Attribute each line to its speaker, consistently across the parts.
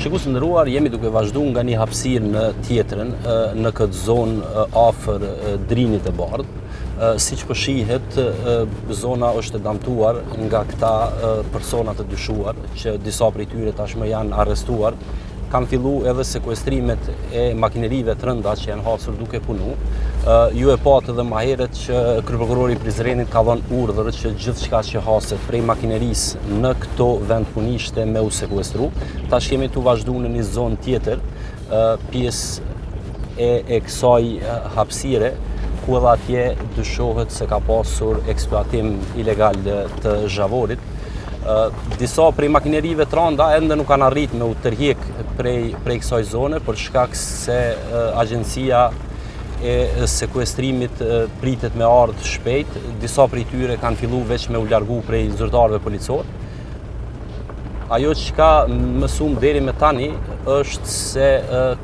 Speaker 1: Shikues të nderuar, jemi duke vazhduar nga një hapësirë në tjetrën në këtë zonë afër Drinit të Bardhë. Siç po shihet, zona është e damtuar nga këta persona të dyshuar, që disa prej tyre tashmë janë arrestuar. Kanë filluar edhe sekuestrimet e makinerive të rënda që janë hasur duke punu. Ju e patë edhe më herët që kryeprokurori i Prizrenit ka dhënë urdhër që gjithçka që haset prej makinerisë në këto vend punishte me u sekuestru. Tash kemi tu vazhduar në një zonë tjetër, pjesë e kësaj hapësire, ku edhe atje dyshohet se ka pasur eksploatim ilegal të zhavorit. Disa prej makinerive të rënda ende nuk kanë arritur me u tërheq prej kësaj zone për shkak se agjencia e sekuestrimit pritet me ardhë shpejt. Disa prej tyre kanë filluar veç me u largu prej zyrtarëve policor. Ajo që ka mësuar deri me tani është se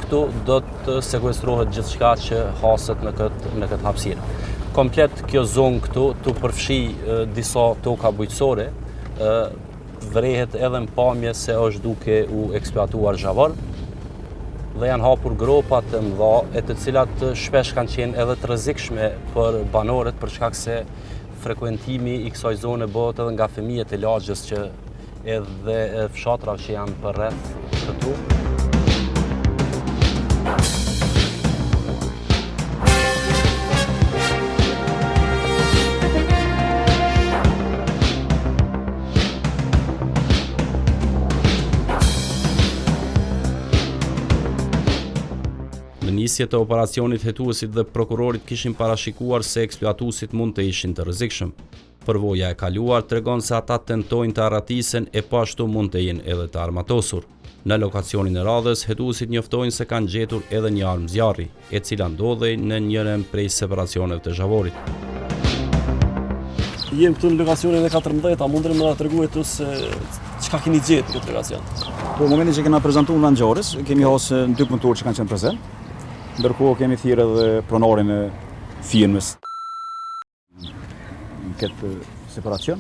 Speaker 1: këtu do të sekuestrohet gjithçka që haset në këtë hapësirë. Komplet kjo zonë këtu të përfshi disa toka bujqësore, vrehet edhe në pamje se është duke u eksploatuar zhavar dhe janë hapur gropa të mëdha, e të cilat shpesh kanë qenë edhe të rrezikshme për banorët për shkak se frekuentimi i kësaj zone bëhet edhe nga fëmijët e lagjës që edhe fshatrave që janë përreth këtu. Në nisje të operacionit, hetuesit dhe prokurorit kishin parashikuar se eksploatuesit mund të ishin të rrezikshëm. Përvoja e kaluar tregon se ata tentojnë të arratisen e po ashtu mund të jenë edhe të armatosur. Në lokacionin e radhës, hetuesit njoftojnë se kanë gjetur edhe një armë zjarri, e cila ndodhej në njërin prej separacioneve të zhavorit.
Speaker 2: Jem këtu në lokacionin e 14, a mundeni më na tregoni këtu se çka keni gjetur në këtë lokacion?
Speaker 3: Po, në momentin që kena prezantuar në ngjarjes, kemi hasë dy punëtorë që kanë qenë prezent. Ndërkohë kemi thirrë edhe pronarin e firmës në këtë separacion.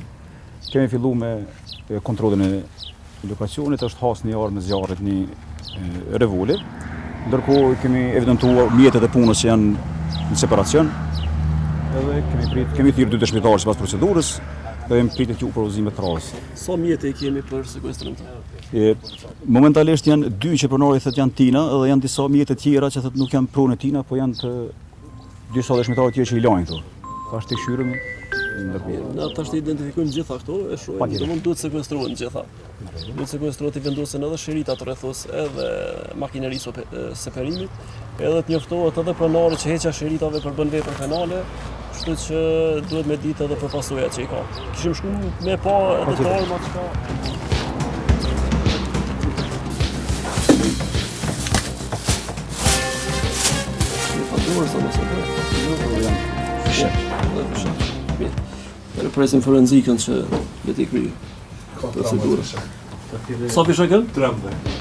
Speaker 3: Kemi filluar me kontrollin e lokacionit, është hasë një armë zjarrit, një revolver. Ndërkohë kemi evidentuar mjetet e punës që janë në separacion. Edhe kemi thirrë dy dëshmitarë sipas procedurës, dhe jemi pritet që u propozimet rrallës.
Speaker 2: Sa mjete kemi për sekuestrim të?
Speaker 3: Momentalisht janë dy që pronari thotë janë tina, dhe janë disa mjete tjera që thotë nuk janë pronë tina, po janë të disa dëshmitarë tjerë që i lajnë këtu. Tash të kshyremi ndërmjet.
Speaker 2: Na tash të identifikojmë gjitha këto, e shohim, domthonë duhet sekuestrohen gjitha. Duhet sekuestrohet i vendosen edhe sheritat rrethos, edhe makinerisë separimit, edhe të njoftohet edhe pronari që heqja sheritave për bën vepër penale. Kështu që duhet me ditë edhe për pasojat që i ka. Kishim shku me pa edhe të armat që ka. Me pa dorë sa mëse bërë. Fishet. Mirë. Presim forenzikën që le t'i kryjë procedurë. Sa fishe kënë?
Speaker 4: 13.